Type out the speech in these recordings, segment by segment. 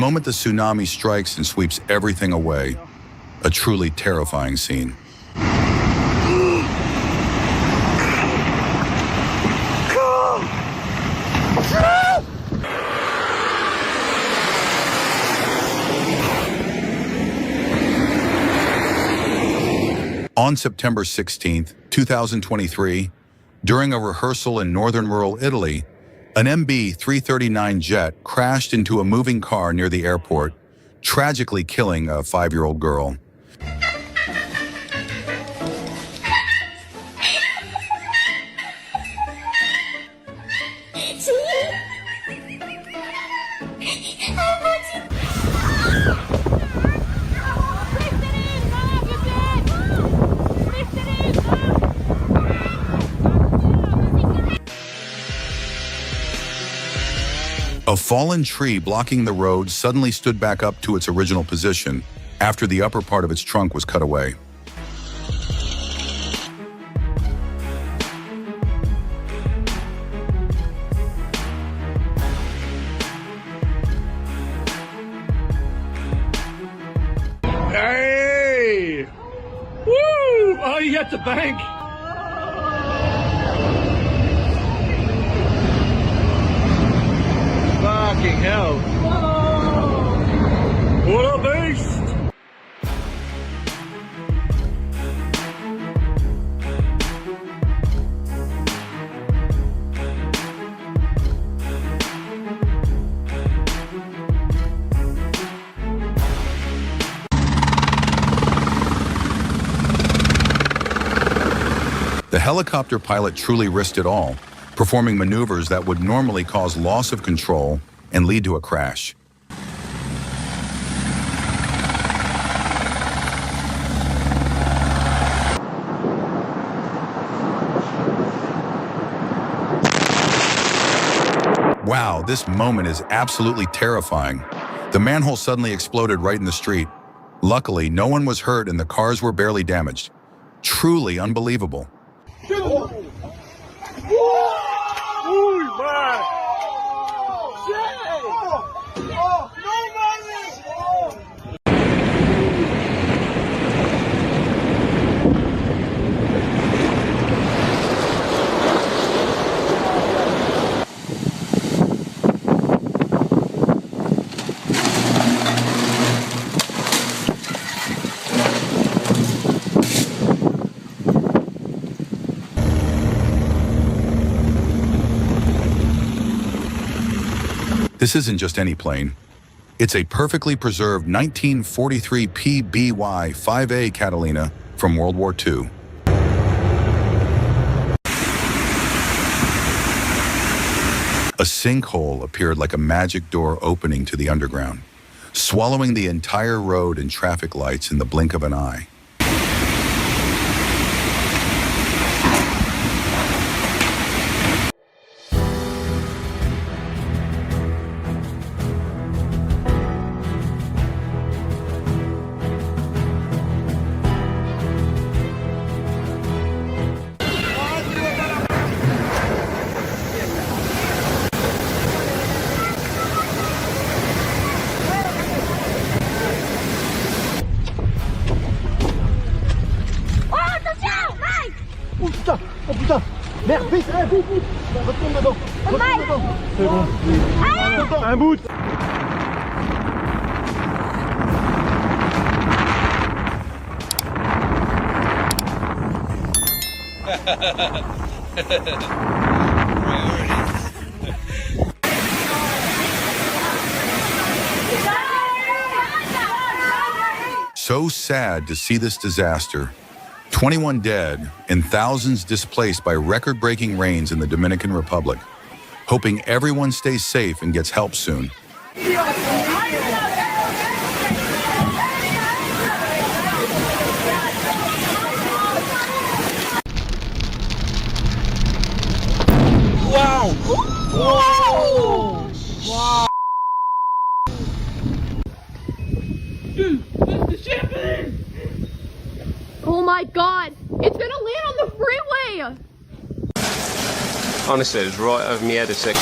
moment the tsunami strikes and sweeps everything away. A truly terrifying scene. On September 16, 2023, during a rehearsal in northern rural Italy, an MB-339 jet crashed into a moving car near the airport, tragically killing a 5-year-old girl. A fallen tree blocking the road suddenly stood back up to its original position after the upper part of its trunk was cut away. Hey! Woo! Oh, you hit the bank! Fucking hell. What a beast! The helicopter pilot truly risked it all, performing maneuvers that would normally cause loss of control and lead to a crash. Wow, this moment is absolutely terrifying. The manhole suddenly exploded right in the street. Luckily, no one was hurt and the cars were barely damaged. Truly unbelievable. This isn't just any plane. It's a perfectly preserved 1943 PBY-5A Catalina from World War II. A sinkhole appeared like a magic door opening to the underground, swallowing the entire road and traffic lights in the blink of an eye. Oh putain! Merde, vite! Vite, vite! Retourne dedans! Retourne dedans! C'est bon. Attends, un bout! So sad to see this disaster. 21 dead and thousands displaced by record-breaking rains in the Dominican Republic. Hoping everyone stays safe and gets help soon. Wow! Whoa! Wow! Dude, this is happening! Oh my god! It's gonna land on the freeway! Honestly, it was right over my head a second.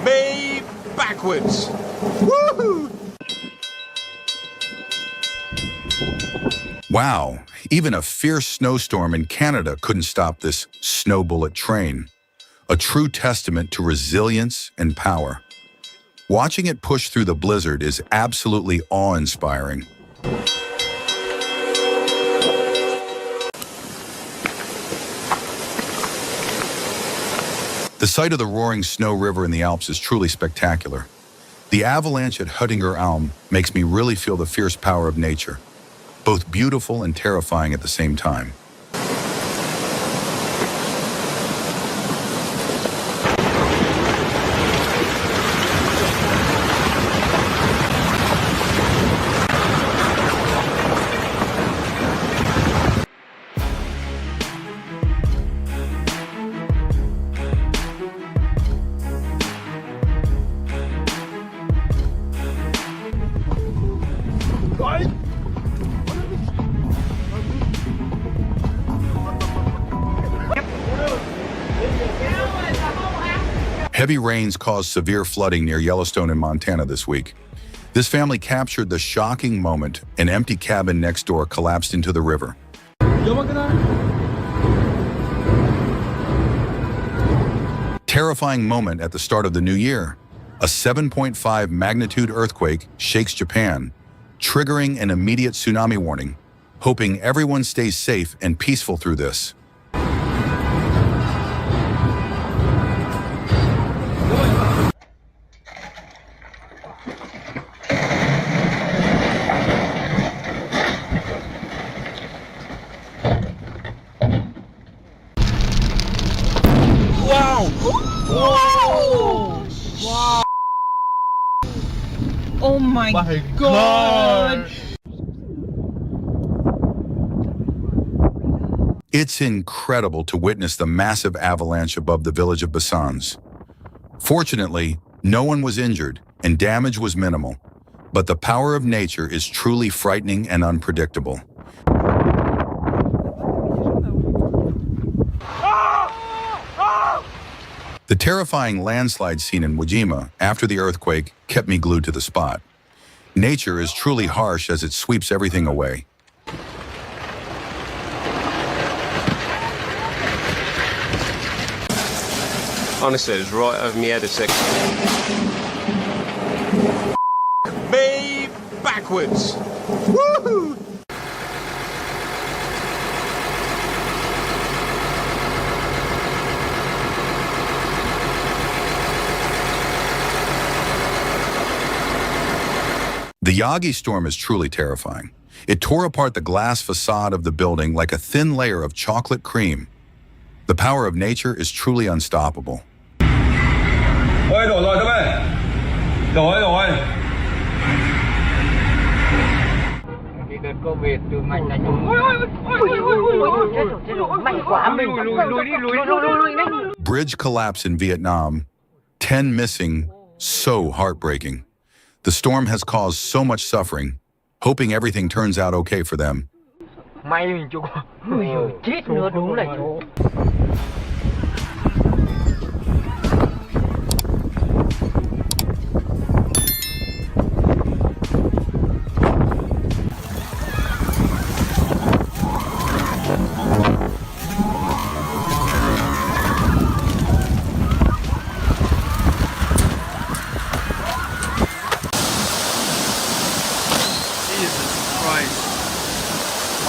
Babe! backwards. Wow, even a fierce snowstorm in Canada couldn't stop this snow bullet train. A true testament to resilience and power. Watching it push through the blizzard is absolutely awe-inspiring. The sight of the roaring snow river in the Alps is truly spectacular. The avalanche at Hüttinger Alm makes me really feel the fierce power of nature, both beautiful and terrifying at the same time. Heavy rains caused severe flooding near Yellowstone in Montana this week. This family captured the shocking moment an empty cabin next door collapsed into the river. Terrifying moment at the start of the new year. A 7.5 magnitude earthquake shakes Japan, triggering an immediate tsunami warning, hoping everyone stays safe and peaceful through this. Oh my God. It's incredible to witness the massive avalanche above the village of Bassans. Fortunately, no one was injured and damage was minimal, but the power of nature is truly frightening and unpredictable. The terrifying landslide scene in Wajima after the earthquake kept me glued to the spot. Nature is truly harsh as it sweeps everything away. Honestly, it was right over my head a second. Me backwards. Woohoo! The Yagi storm is truly terrifying. It tore apart the glass facade of the building like a thin layer of chocolate cream. The power of nature is truly unstoppable. Bridge collapse in Vietnam, 10 missing, so heartbreaking. The storm has caused so much suffering, hoping everything turns out okay for them.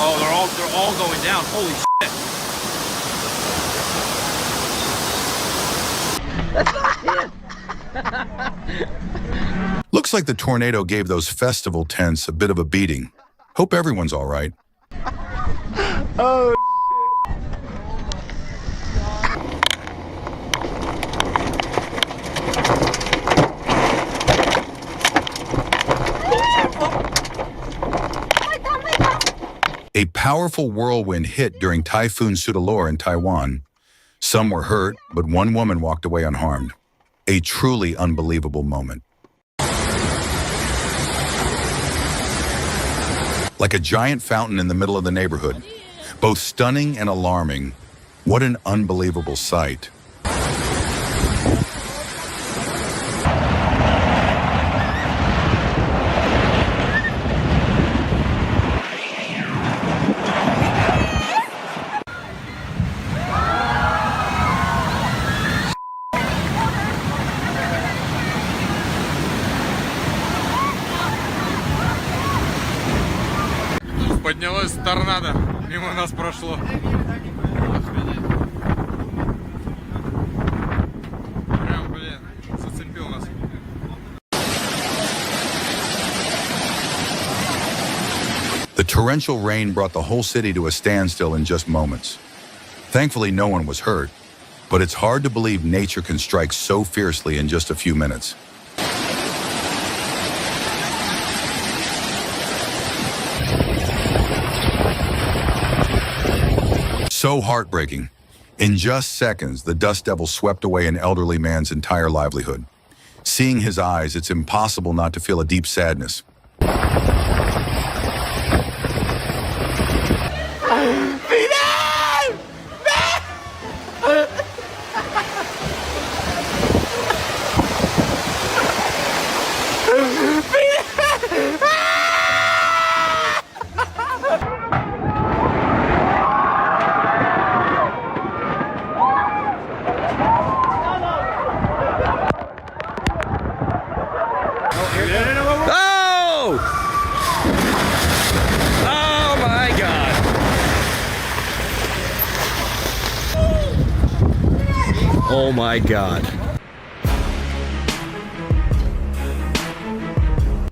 Oh, they're all going down. Holy shit. Looks like the tornado gave those festival tents a bit of a beating. Hope everyone's all right. Oh, A powerful whirlwind hit during Typhoon Soudelor in Taiwan. Some were hurt, but one woman walked away unharmed. A truly unbelievable moment. Like a giant fountain in the middle of the neighborhood. Both stunning and alarming. What an unbelievable sight. Поднялась торнадо, мимо нас прошло. Прям, блин, зацепил нас. The torrential rain brought the whole city to a standstill in just moments. Thankfully, no one was hurt, but it's hard to believe nature can strike so fiercely in just a few minutes. So heartbreaking. In just seconds, the dust devil swept away an elderly man's entire livelihood. Seeing his eyes, it's impossible not to feel a deep sadness. Oh my God.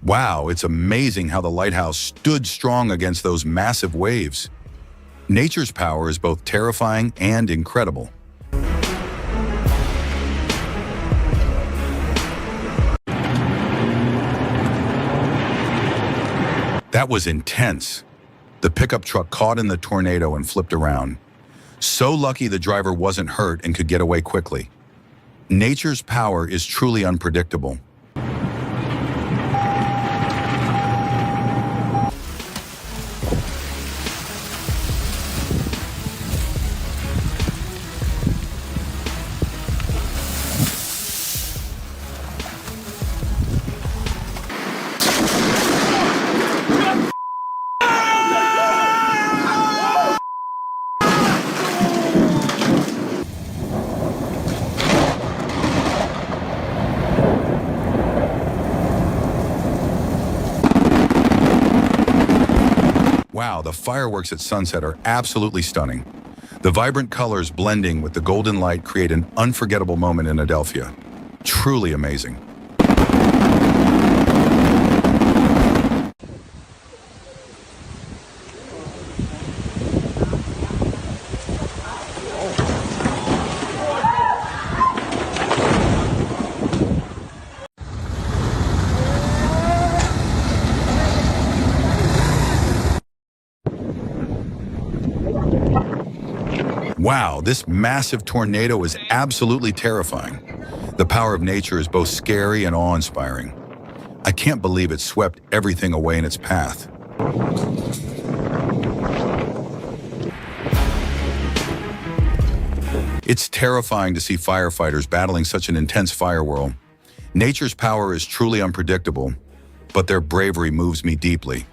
Wow, it's amazing how the lighthouse stood strong against those massive waves. Nature's power is both terrifying and incredible. That was intense. The pickup truck caught in the tornado and flipped around. So lucky the driver wasn't hurt and could get away quickly. Nature's power is truly unpredictable. Wow, the fireworks at sunset are absolutely stunning. The vibrant colors blending with the golden light create an unforgettable moment in Adelphia. Truly amazing. Wow, this massive tornado is absolutely terrifying. The power of nature is both scary and awe-inspiring. I can't believe it swept everything away in its path. It's terrifying to see firefighters battling such an intense fire whirl. Nature's power is truly unpredictable, but their bravery moves me deeply.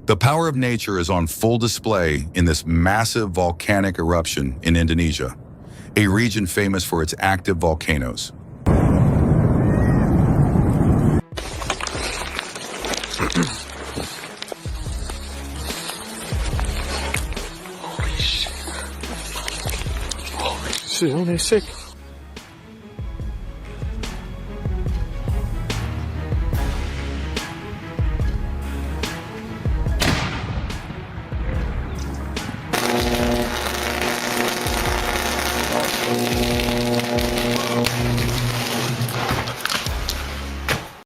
The power of nature is on full display in this massive volcanic eruption in Indonesia, a region famous for its active volcanoes. Holy shit, only sick.